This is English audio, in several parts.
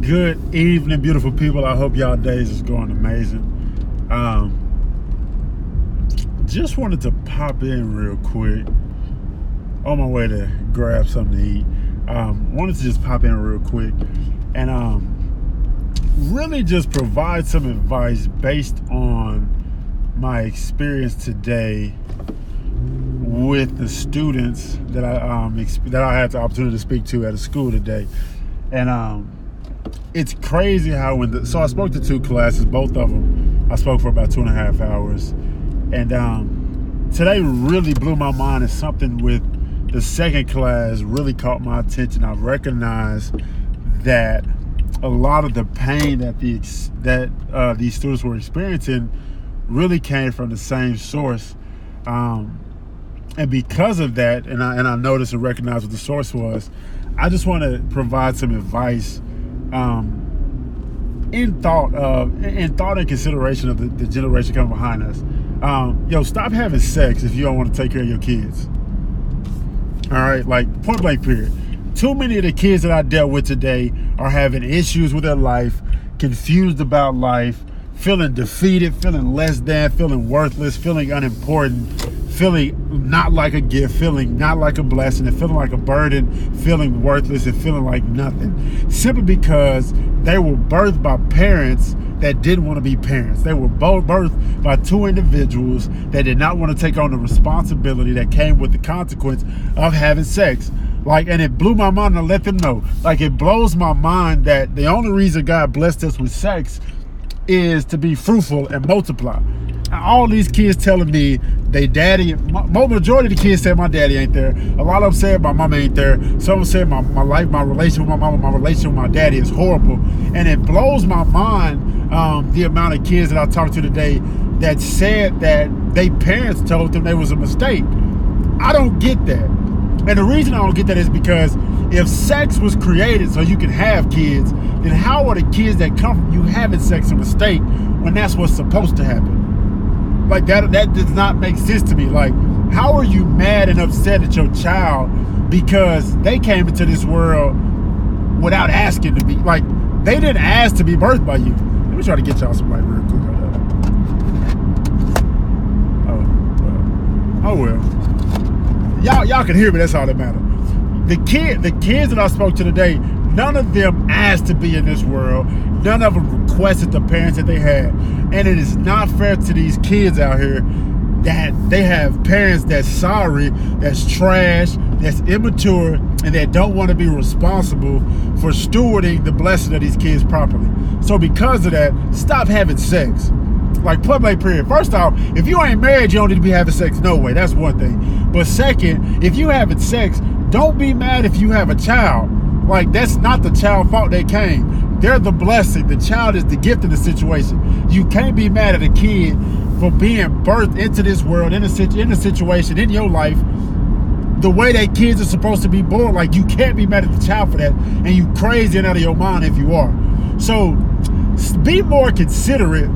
Good evening, beautiful people. I hope y'all days is going amazing. Just wanted to pop in real quick on my way to grab something to eat. Wanted to just pop in real quick and really just provide some advice based on my experience today with the students that I had the opportunity to speak to at a school today. And it's crazy how so I spoke to two classes, both of them. I spoke for about 2.5 hours. And today really blew my mind, and something with the second class really caught my attention. I recognized that a lot of the pain that these students were experiencing really came from the same source. And because of that, and I noticed and recognized what the source was, I just want to provide some advice in thought and consideration of the generation coming behind us. Stop having sex if you don't want to take care of your kids. All right, like point blank period. Too many of the kids that I dealt with today are having issues with their life, confused about life, feeling defeated, feeling less than, feeling worthless, feeling unimportant, feeling not like a gift, feeling not like a blessing, and feeling like a burden, feeling worthless, and feeling like nothing. Simply because they were birthed by parents that didn't want to be parents. They were both birthed by two individuals that did not want to take on the responsibility that came with the consequence of having sex. And it blew my mind to let them know. It blows my mind that the only reason God blessed us with sex is to be fruitful and multiply. All these kids telling me they daddy, majority of the kids said my daddy ain't there. A lot of them said my mama ain't there. Some of them said my life, my relationship with my mama, my relationship with my daddy is horrible. And it blows my mind the amount of kids that I talked to today that said that their parents told them they was a mistake. I don't get that. And the reason I don't get that is because if sex was created so you can have kids, then how are the kids that come from you having sex a mistake when that's what's supposed to happen? That does not make sense to me. How are you mad and upset at your child because they came into this world without asking to be? They didn't ask to be birthed by you. Let me try to get y'all some real quick. Oh well. Y'all can hear me. That's all that matters. The kids that I spoke to today, none of them asked to be in this world. None of them requested the parents that they had. And it is not fair to these kids out here that they have parents that's sorry, that's trash, that's immature, and that don't want to be responsible for stewarding the blessing of these kids properly. So because of that, stop having sex. Point period. First off, if you ain't married, you don't need to be having sex. No way. That's one thing. But second, if you having sex, don't be mad if you have a child. That's not the child's fault they came. They're the blessing. The child is the gift in the situation. You can't be mad at a kid for being birthed into this world, in a situation, in your life, the way that kids are supposed to be born. You can't be mad at the child for that. And you crazy and out of your mind if you are. So be more considerate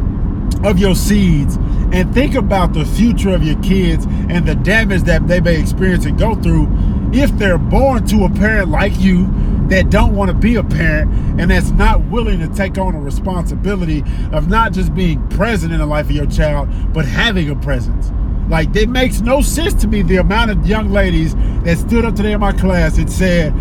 of your seeds and think about the future of your kids and the damage that they may experience and go through if they're born to a parent like you that don't want to be a parent and that's not willing to take on a responsibility of not just being present in the life of your child, but having a presence. It makes no sense to me the amount of young ladies that stood up today in my class and said,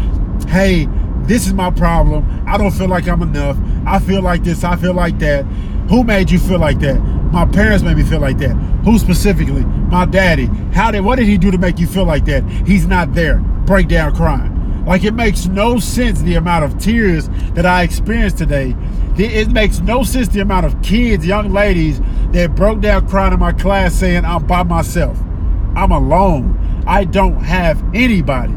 hey, this is my problem. I don't feel like I'm enough. I feel like this. I feel like that. Who made you feel like that? My parents made me feel like that. Who specifically? My daddy. What did he do to make you feel like that? He's not there. Break down crying. It makes no sense the amount of tears that I experienced today. It makes no sense the amount of kids, young ladies that broke down crying in my class saying, I'm by myself. I'm alone. I don't have anybody.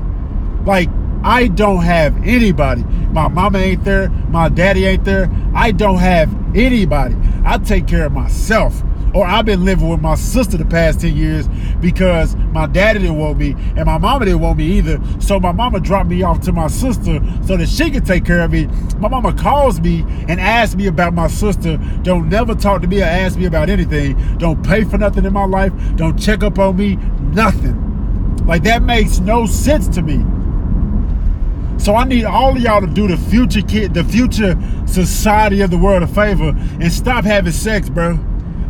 I don't have anybody. My mama ain't there. My daddy ain't there. I don't have anybody. I take care of myself. Or I've been living with my sister the past 10 years because my daddy didn't want me and my mama didn't want me either. So my mama dropped me off to my sister so that she could take care of me. My mama calls me and asks me about my sister. Don't never talk to me or ask me about anything. Don't pay for nothing in my life. Don't check up on me. Nothing. That makes no sense to me. So I need all of y'all to do the future society of the world a favor and stop having sex, bro.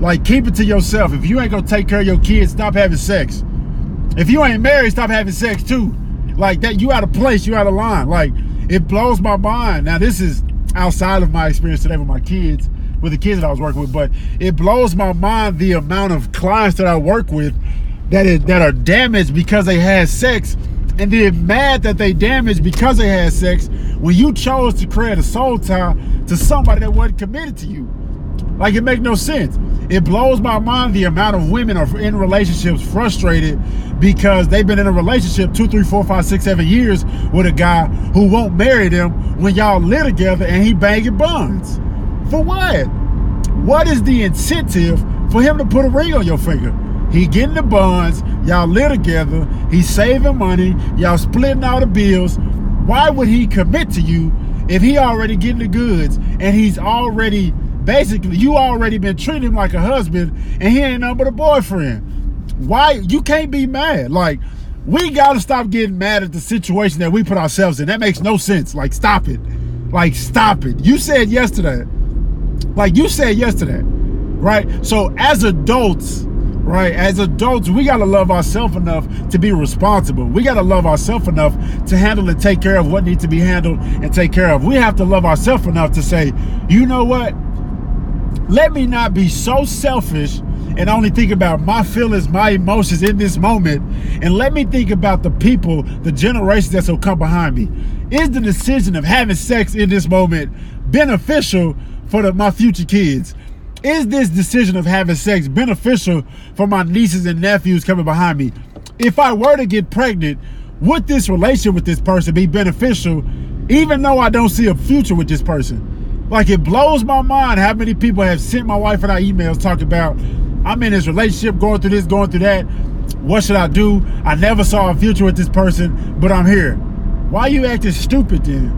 Like, keep it to yourself. If you ain't gonna take care of your kids, stop having sex. If you ain't married, stop having sex too. Like that, you out of place, you out of line. Like, it blows my mind. Now, this is outside of my experience today with my kids, with the kids that I was working with, but it blows my mind the amount of clients that I work with that are damaged because they had sex, and they're mad that they damaged because they had sex when you chose to create a soul tie to somebody that wasn't committed to you. Like, it makes no sense. It blows my mind the amount of women are in relationships frustrated because they've been in a relationship 2, 3, 4, 5, 6, 7 years with a guy who won't marry them when y'all live together and he banging buns. For what? What is the incentive for him to put a ring on your finger? He getting the buns, y'all live together, he's saving money, y'all splitting all the bills. Why would he commit to you if he already getting the goods and he's already, basically, you already been treating him like a husband and he ain't nothing but a boyfriend? Why? You can't be mad. Like, we gotta stop getting mad at the situation that we put ourselves in. That makes no sense. Like, stop it. Like, stop it. You said yesterday, right? So as adults, right? As adults, we got to love ourselves enough to be responsible. We got to love ourselves enough to handle and take care of what needs to be handled and take care of. We have to love ourselves enough to say, you know what? Let me not be so selfish and only think about my feelings, my emotions in this moment. And let me think about the people, the generations that's will come behind me. Is the decision of having sex in this moment beneficial for my future kids? Is this decision of having sex beneficial for my nieces and nephews coming behind me? If I were to get pregnant, would this relationship with this person be beneficial, even though I don't see a future with this person? Like, it blows my mind how many people have sent my wife and I emails talking about, I'm in this relationship, going through this, going through that. What should I do? I never saw a future with this person, but I'm here. Why you acting stupid then?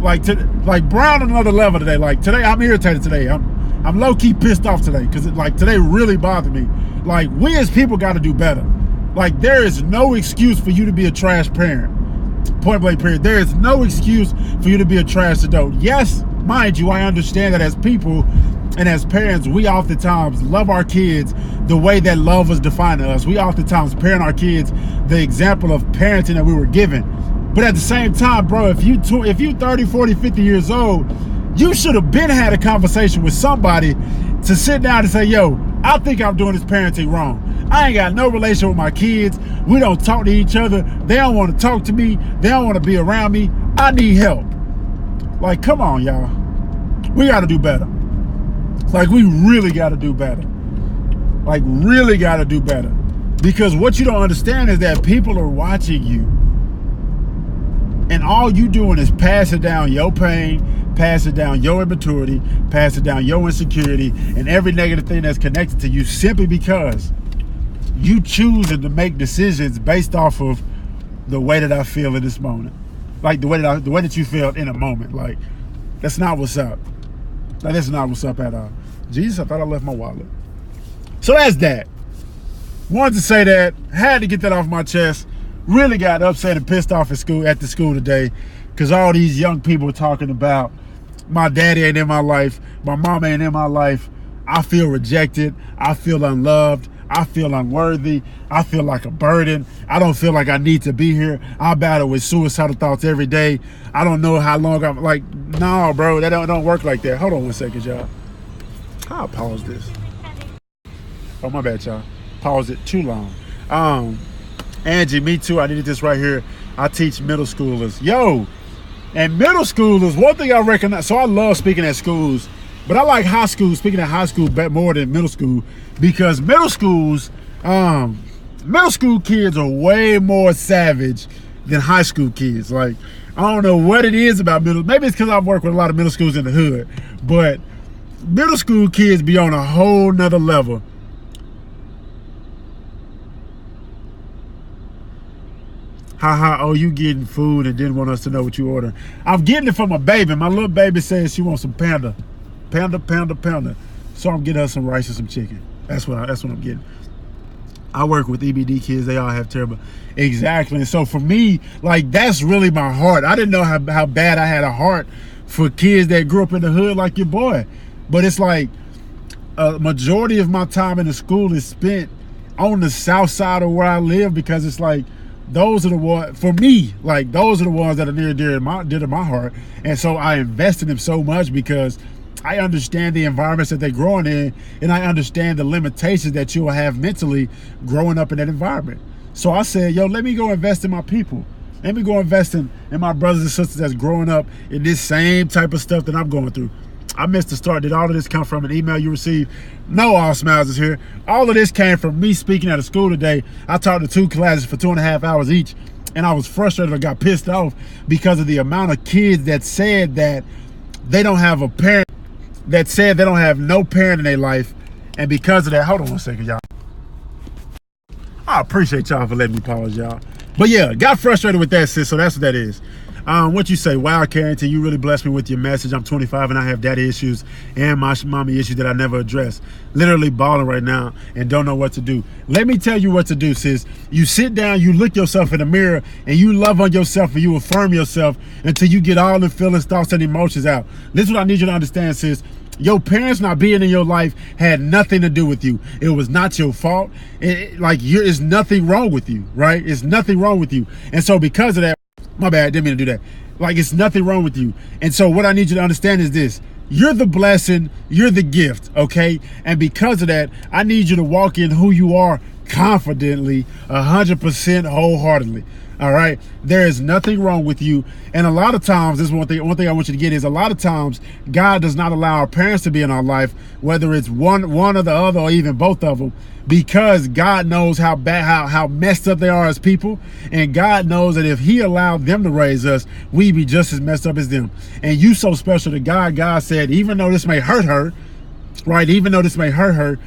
Like Brown on another level today. Like, today, I'm irritated today. I'm low-key pissed off today because today really bothered me. Like, we as people got to do better. Like, there is no excuse for you to be a trash parent. Point blank period. There is no excuse for you to be a trash adult. Yes, mind you, I understand that as people and as parents, we oftentimes love our kids the way that love was defined to us. We oftentimes parent our kids the example of parenting that we were given. But at the same time, bro, if you 30, 40, 50 years old, you should have been had a conversation with somebody to sit down and say, yo, I think I'm doing this parenting wrong. I ain't got no relation with my kids. We don't talk to each other. They don't want to talk to me. They don't want to be around me. I need help. Like, come on, y'all. We got to do better. Like, we really got to do better. Like, really got to do better. Because what you don't understand is that people are watching you. And all you doing is passing down your pain, passing down your immaturity, passing down your insecurity, and every negative thing that's connected to you simply because you choosing to make decisions based off of the way that I feel in this moment. Like, the way that you feel in a moment. Like, that's not what's up. Like, that's not what's up at all. Jesus, I thought I left my wallet. So that's that. Wanted to say that. Had to get that off my chest. Really got upset and pissed off at the school today because all these young people were talking about my daddy ain't in my life, my mom ain't in my life. I feel rejected. I feel unloved. I feel unworthy. I feel like a burden. I don't feel like I need to be here. I battle with suicidal thoughts every day. I don't know how long I'm like, no, bro, that don't work like that. Hold on one second, y'all. I'll pause this. Oh, my bad, y'all. Pause it too long. Angie, me too. I needed this right here. I teach middle schoolers. Yo, and middle schoolers, one thing I recognize, so I love speaking at schools, but I like high school, speaking at high school more than middle school, because middle school kids are way more savage than high school kids. Like, I don't know what it is about maybe it's because I've worked with a lot of middle schools in the hood, but middle school kids be on a whole nother level. Haha, oh, you getting food and didn't want us to know what you ordered. I'm getting it from my baby. My little baby says she wants some panda. Panda. So I'm getting her some rice and some chicken. That's what I'm getting. I work with EBD kids. They all have terrible. Exactly. And so for me, like, that's really my heart. I didn't know how bad I had a heart for kids that grew up in the hood like your boy. But it's like a majority of my time in the school is spent on the south side of where I live, because it's like, those are the ones, for me, like, those are the ones that are near dear to my heart. And so I invest in them so much because I understand the environments that they're growing in, and I understand the limitations that you will have mentally growing up in that environment. So I said, yo, let me go invest in my people. Let me go invest in my brothers and sisters that's growing up in this same type of stuff that I'm going through. I missed the start. Did all of this come from an email you received? No, All Smiles is here. All of this came from me speaking at a school today. I taught to 2 classes for 2.5 hours each, and I was frustrated. I got pissed off because of the amount of kids that said that they don't have a parent, that said they don't have no parent in their life. And because of that, hold on one second, y'all. I appreciate y'all for letting me pause, y'all. But yeah, got frustrated with that, sis. So that's what that is. What you say? Wow, Carrington, you really blessed me with your message. I'm 25 and I have daddy issues and my mommy issues that I never addressed. Literally balling right now and don't know what to do. Let me tell you what to do, sis. You sit down, you look yourself in the mirror, and you love on yourself and you affirm yourself until you get all the feelings, thoughts, and emotions out. This is what I need you to understand, sis. Your parents not being in your life had nothing to do with you. It was not your fault. It's nothing wrong with you, right? It's nothing wrong with you. And so because of that, my bad, didn't mean to do that. Like, it's nothing wrong with you. And so what I need you to understand is this. You're the blessing, you're the gift, okay? And because of that, I need you to walk in who you are confidently, 100% wholeheartedly. All right, there is nothing wrong with you. And a lot of times, this is one thing I want you to get is, a lot of times God does not allow our parents to be in our life, whether it's one or the other, or even both of them, because God knows how bad, how messed up they are as people. And God knows that if he allowed them to raise us, we'd be just as messed up as them. And you so special to God. God said, even though this may hurt her, right? Even though this may hurt her,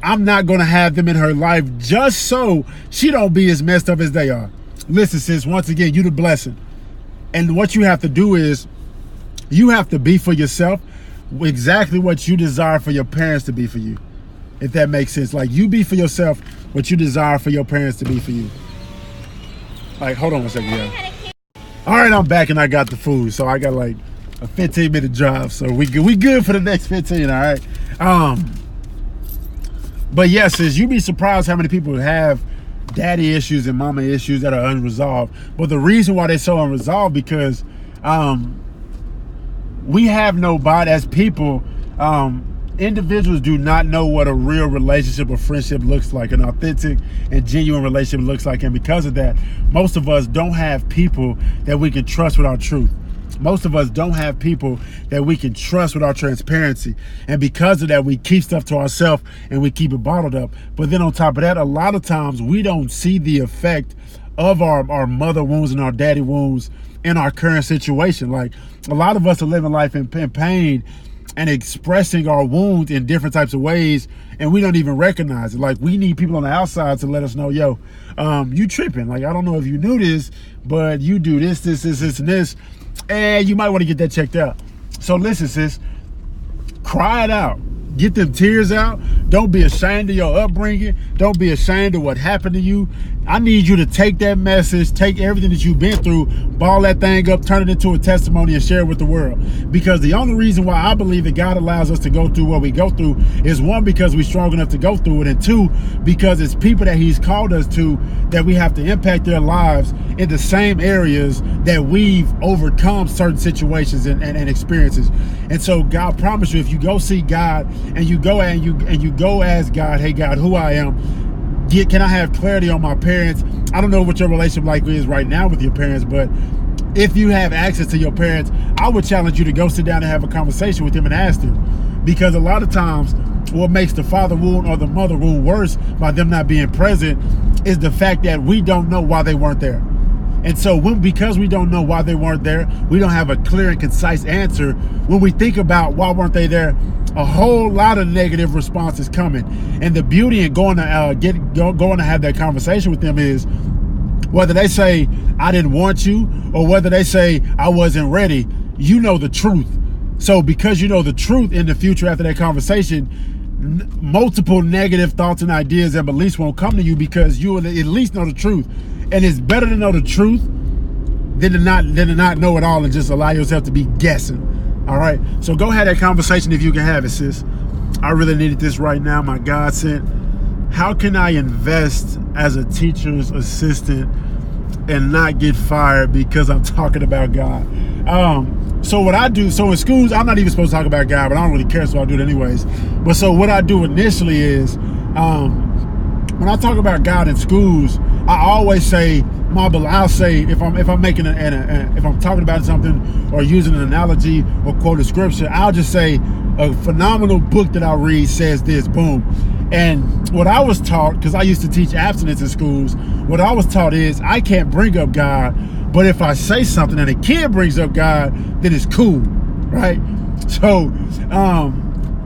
I'm not going to have them in her life just so she don't be as messed up as they are. Listen, sis, once again, you the blessing. And what you have to do is, you have to be for yourself exactly what you desire for your parents to be for you. If that makes sense. Like, you be for yourself what you desire for your parents to be for you. Like, hold on one second, y'all. All right, I'm back and I got the food. So I got like a 15-minute drive. So we good for the next 15, all right? But yes, sis, you'd be surprised how many people have daddy issues and mama issues that are unresolved. But the reason why they're so unresolved, because we have nobody as people. Individuals do not know what a real relationship or friendship looks like, an authentic and genuine relationship looks like. And because of that, most of us don't have people that we can trust with our truth. Most of us don't have people that we can trust with our transparency. And because of that, we keep stuff to ourselves and we keep it bottled up. But then on top of that, a lot of times we don't see the effect of our mother wounds and our daddy wounds in our current situation. Like, a lot of us are living life in pain and expressing our wounds in different types of ways, and we don't even recognize it. Like, we need people on the outside to let us know, yo, you tripping. Like, I don't know if you knew this, but you do this, and this, and you might want to get that checked out. So listen, sis, cry it out. Get them tears out. Don't be ashamed of your upbringing. Don't be ashamed of what happened to you. I need you to take that message, take everything that you've been through, ball that thing up, turn it into a testimony, and share it with the world. Because the only reason why I believe that God allows us to go through what we go through is, one, because we're strong enough to go through it, and two, because it's people that he's called us to that we have to impact their lives in the same areas that we've overcome certain situations and experiences. And so God promised you, if you go see God and you go ask God, hey God, who I am, can I have clarity on my parents? I don't know what your relationship like is right now with your parents, but if you have access to your parents, I would challenge you to go sit down and have a conversation with them and ask them. Because a lot of times what makes the father wound or the mother wound worse by them not being present is the fact that we don't know why they weren't there. And so because we don't know why they weren't there, we don't have a clear and concise answer. When we think about why weren't they there, a whole lot of negative responses coming. And the beauty in going to have that conversation with them is, whether they say, I didn't want you, or whether they say, I wasn't ready, you know the truth. So because you know the truth, in the future after that conversation, multiple negative thoughts and ideas and beliefs won't come to you, because you will at least know the truth. And it's better to know the truth than to not know it all and just allow yourself to be guessing. All right. So go have that conversation if you can have it, sis. I really needed this right now. My God sent. How can I invest as a teacher's assistant and not get fired because I'm talking about God? So what I do, so in schools, I'm not even supposed to talk about God, but I don't really care, so I'll do it anyways. But so what I do initially is, when I talk about God in schools, I always say, I'll say, if I'm making if I'm talking about something or using an analogy or quote a scripture, I'll just say a phenomenal book that I read says this, boom. And what I was taught, because I used to teach abstinence in schools, what I was taught is I can't bring up God, but if I say something and a kid brings up God, then it's cool, right? So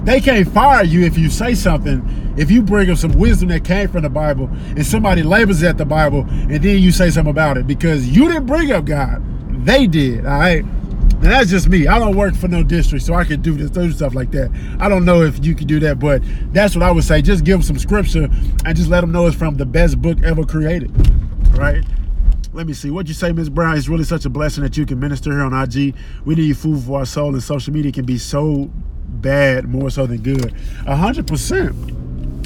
they can't fire you if you say something. If you bring up some wisdom that came from the Bible and somebody labels at the Bible and then you say something about it because you didn't bring up God, they did, all right? And that's just me. I don't work for no district, so I can do stuff like that. I don't know if you can do that, but that's what I would say. Just give them some scripture and just let them know it's from the best book ever created, right? Let me see. What'd you say, Ms. Brown? It's really such a blessing that you can minister here on IG. We need food for our soul, and social media can be so bad more so than good. 100%.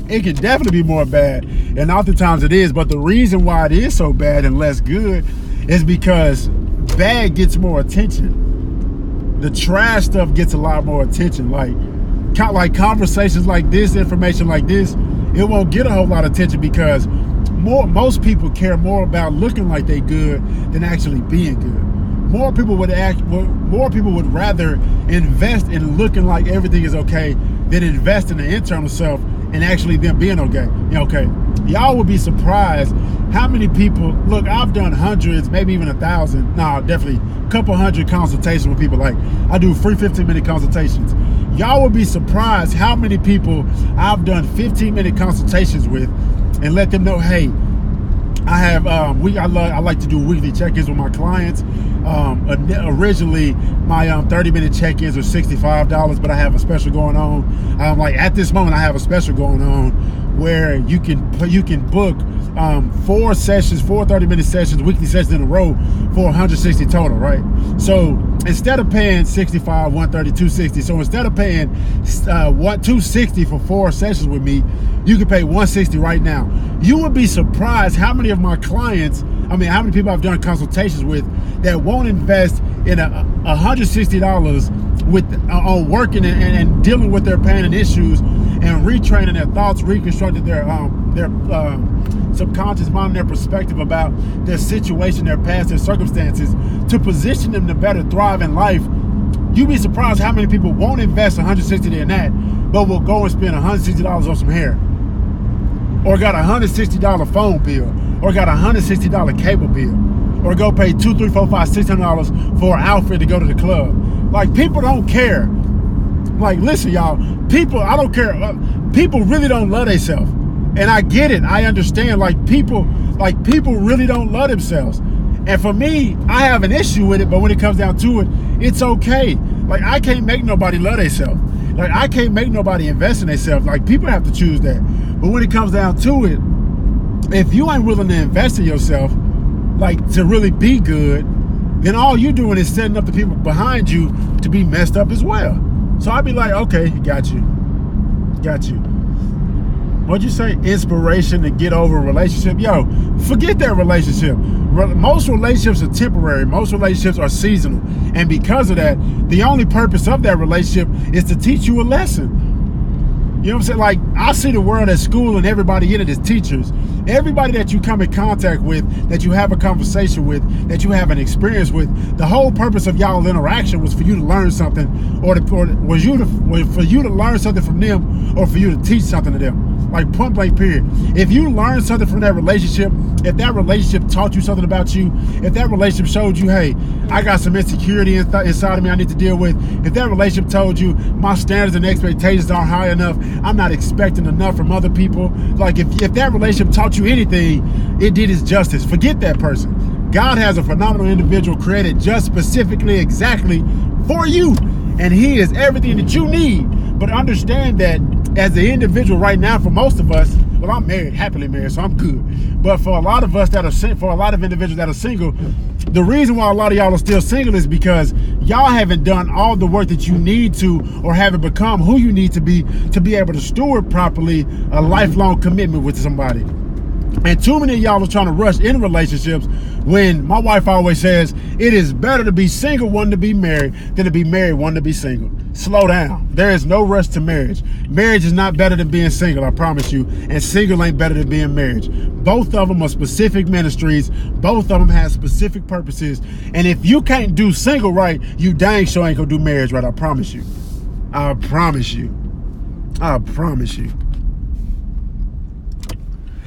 It can definitely be more bad, and oftentimes it is, but the reason why it is so bad and less good is because bad gets more attention. The trash stuff gets a lot more attention. Like conversations like this, information like this, it won't get a whole lot of attention because most people care more about looking like they good than actually being good. More people would rather invest in looking like everything is okay than invest in the internal self and actually them being okay. Okay. Y'all would be surprised how many people, look, I've done hundreds, maybe even 1,000, no, definitely a couple hundred consultations with people. Like, I do free 15-minute consultations. Y'all would be surprised how many people I've done 15-minute consultations with and let them know, hey, I have, I like to do weekly check-ins with my clients. Originally, my 30-minute check-ins are $65, but I have a special going on. Like at this moment, I have a special going on where you can book 4 30-minute sessions, weekly sessions in a row for $160 total, right? So instead of paying $65, $130, $260, so instead of paying $260 for 4 sessions with me, you can pay $160 right now. You would be surprised how many of my clients, how many people I've done consultations with that won't invest in $160 on working and dealing with their pain and issues and retraining their thoughts, reconstructing their subconscious mind, their perspective about their situation, their past, their circumstances, to position them to better thrive in life. You'd be surprised how many people won't invest $160 in that, but will go and spend $160 on some hair, or got a $160 phone bill, or got a $160 cable bill, or go pay $200, $300, $400, $600 for an outfit to go to the club. Like, people don't care. Like, listen, y'all, I don't care. People really don't love themselves. And I get it. I understand. People really don't love themselves. And for me, I have an issue with it, but when it comes down to it, it's okay. Like, I can't make nobody love themselves. Like, I can't make nobody invest in themselves. Like, people have to choose that. But when it comes down to it, if you ain't willing to invest in yourself, like, to really be good, then all you're doing is setting up the people behind you to be messed up as well. So I'd be like, okay, got you. What'd you say? Inspiration to get over a relationship? Yo, forget that relationship. Most relationships are temporary. Most relationships are seasonal. And because of that, the only purpose of that relationship is to teach you a lesson. You know what I'm saying? Like, I see the world at school and everybody in it is teachers. Everybody that you come in contact with, that you have a conversation with, that you have an experience with, the whole purpose of y'all interaction was for you to learn something, or for you to learn something from them, or for you to teach something to them. Like, point blank period. If you learn something from that relationship, if that relationship taught you something about you, if that relationship showed you, hey, I got some insecurity inside of me I need to deal with, if that relationship told you my standards and expectations aren't high enough, I'm not expecting enough from other people, like, if that relationship taught you anything, it did its justice. Forget that person. God has a phenomenal individual created just specifically exactly for you, and he is everything that you need. But understand that as the individual right now, for most of us, well, I'm married, happily married, so I'm good. But for a lot of us for a lot of individuals that are single, the reason why a lot of y'all are still single is because y'all haven't done all the work that you need to, or haven't become who you need to be able to steward properly a lifelong commitment with somebody. And too many of y'all are trying to rush in relationships when my wife always says it is better to be single, one to be married, than to be married, one to be single. Slow down. There is no rush to marriage. Marriage is not better than being single, I promise you. And single ain't better than being married. Both of them are specific ministries. Both of them have specific purposes. And if you can't do single right, you dang sure ain't gonna do marriage right, I promise you. I promise you. I promise you.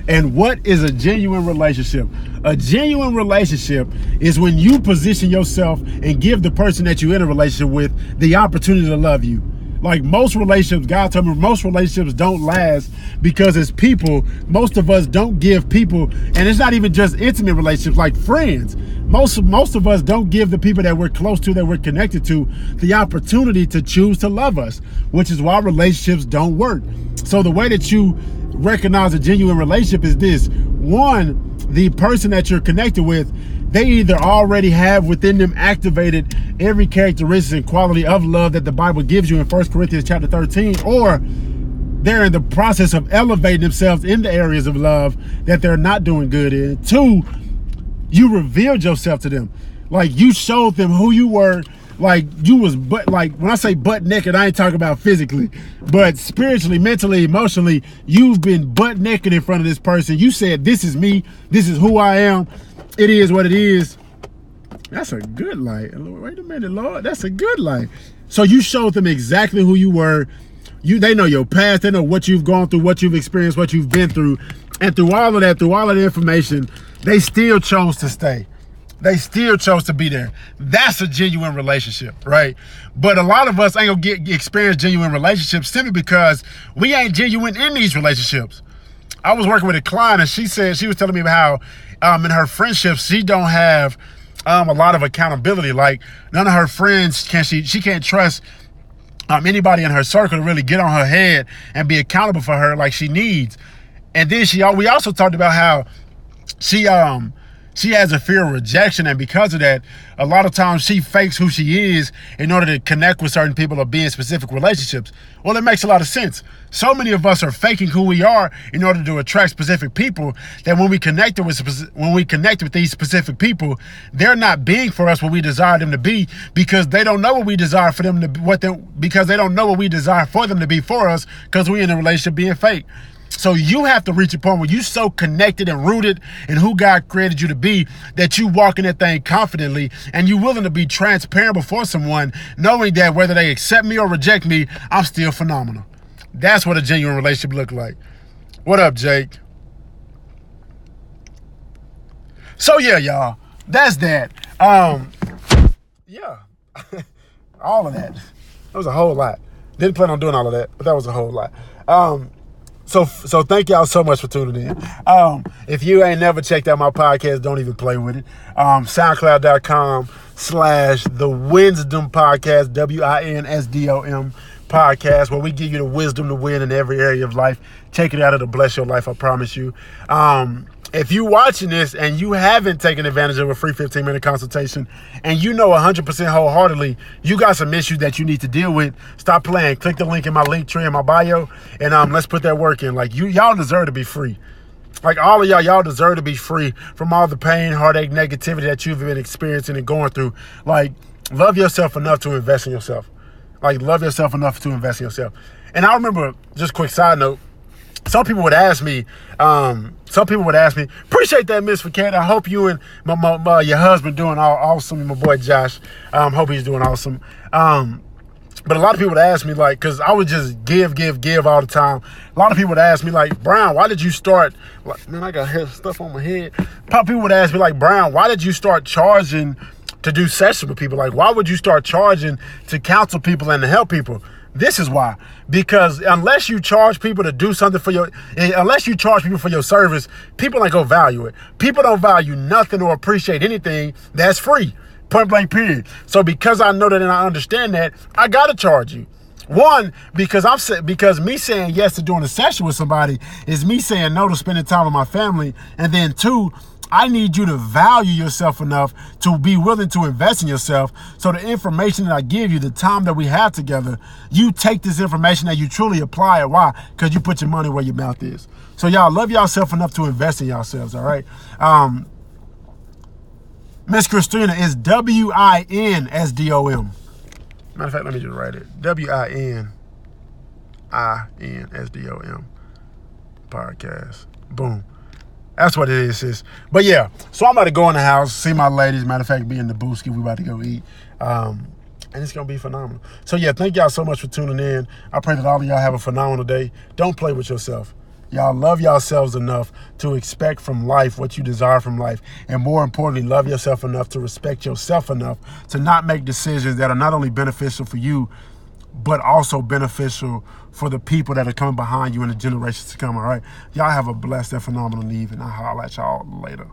And what is a genuine relationship? A genuine relationship is when you position yourself and give the person that you're in a relationship with the opportunity to love you. Like most relationships, God told me most relationships don't last because as people, most of us don't give people, and it's not even just intimate relationships, like friends. Most of us don't give the people that we're close to, that we're connected to, the opportunity to choose to love us, which is why relationships don't work. So the way that you recognize a genuine relationship is this. One, the person that you're connected with, they either already have within them activated every characteristic and quality of love that the Bible gives you in 1 Corinthians chapter 13, or they're in the process of elevating themselves in the areas of love that they're not doing good in. Two, you revealed yourself to them. Like you showed them who you were. Like you was like when I say butt naked, I ain't talking about physically, but spiritually, mentally, emotionally, you've been butt naked in front of this person. You said, this is me. This is who I am. It is what it is. That's a good light. Wait a minute, Lord. That's a good light. So you showed them exactly who you were. They know your past. They know what you've gone through, what you've experienced, what you've been through. And through all of that, through all of the information, they still chose to stay. They still chose to be there. That's a genuine relationship, right? But a lot of us ain't gonna experience genuine relationships simply because we ain't genuine in these relationships. I was working with a client and she was telling me about how in her friendships, she don't have a lot of accountability. Like none of her friends she can't trust anybody in her circle to really get on her head and be accountable for her like she needs. And then we also talked about how she has a fear of rejection, and because of that, a lot of times she fakes who she is in order to connect with certain people or be in specific relationships. Well, it makes a lot of sense. So many of us are faking who we are in order to attract specific people that when we connect with these specific people, they're not being for us what we desire them to be because they don't know what we desire for them to because they don't know what we desire for them to be for us because we're in a relationship being fake. So you have to reach a point where you're so connected and rooted in who God created you to be that you walk in that thing confidently and you're willing to be transparent before someone, knowing that whether they accept me or reject me, I'm still phenomenal. That's what a genuine relationship look like. What up, Jake? So yeah, y'all, that's that. Yeah, all of that. That was a whole lot. Didn't plan on doing all of that, but that was a whole lot. So thank y'all so much for tuning in. If you ain't never checked out my podcast, don't even play with it. SoundCloud.com/The Winsdom Podcast, WINSDOM Podcast, where we give you the wisdom to win in every area of life. Check it out. It'll bless your life, I promise you. If you're watching this and you haven't taken advantage of a free 15-minute consultation and you know 100% wholeheartedly you got some issues that you need to deal with, stop playing. Click the link in my link tree in my bio and let's put that work in. Like y'all deserve to be free. Like all of y'all deserve to be free from all the pain, heartache, negativity that you've been experiencing and going through. Like love yourself enough to invest in yourself. Like love yourself enough to invest in yourself. And I remember, just quick side note, some people would ask me, appreciate that, Miss Cat. I hope you and your husband doing awesome. My boy Josh, hope he's doing awesome. But a lot of people would ask me, like, because I would just give all the time. A lot of people would ask me, like, Brown, why did you start? Like, man, I got stuff on my head. People would ask me, like, Brown, why did you start charging to do sessions with people? Like, why would you start charging to counsel people and to help people? This is why. Because unless you charge people to do something unless you charge people for your service, people ain't gonna value it. People don't value nothing or appreciate anything that's free. Point blank period. So because I know that and I understand that, I gotta charge you. One, because me saying yes to doing a session with somebody is me saying no to spending time with my family. And then two, I need you to value yourself enough to be willing to invest in yourself. So the information that I give you, the time that we have together, you take this information and you truly apply it. Why? Because you put your money where your mouth is. So y'all love yourself enough to invest in yourselves, all right? Miss Christina is WINSDOM. Matter of fact, let me just write it. WININSDOM podcast. Boom. That's what it is, sis. But yeah, so I'm about to go in the house, see my ladies. Matter of fact, be in the Booski. We about to go eat. And it's going to be phenomenal. So yeah, thank y'all so much for tuning in. I pray that all of y'all have a phenomenal day. Don't play with yourself. Y'all love yourselves enough to expect from life what you desire from life. And more importantly, love yourself enough to respect yourself enough to not make decisions that are not only beneficial for you, but also beneficial for the people that are coming behind you in the generations to come, all right? Y'all have a blessed and phenomenal evening. I'll holler at y'all later.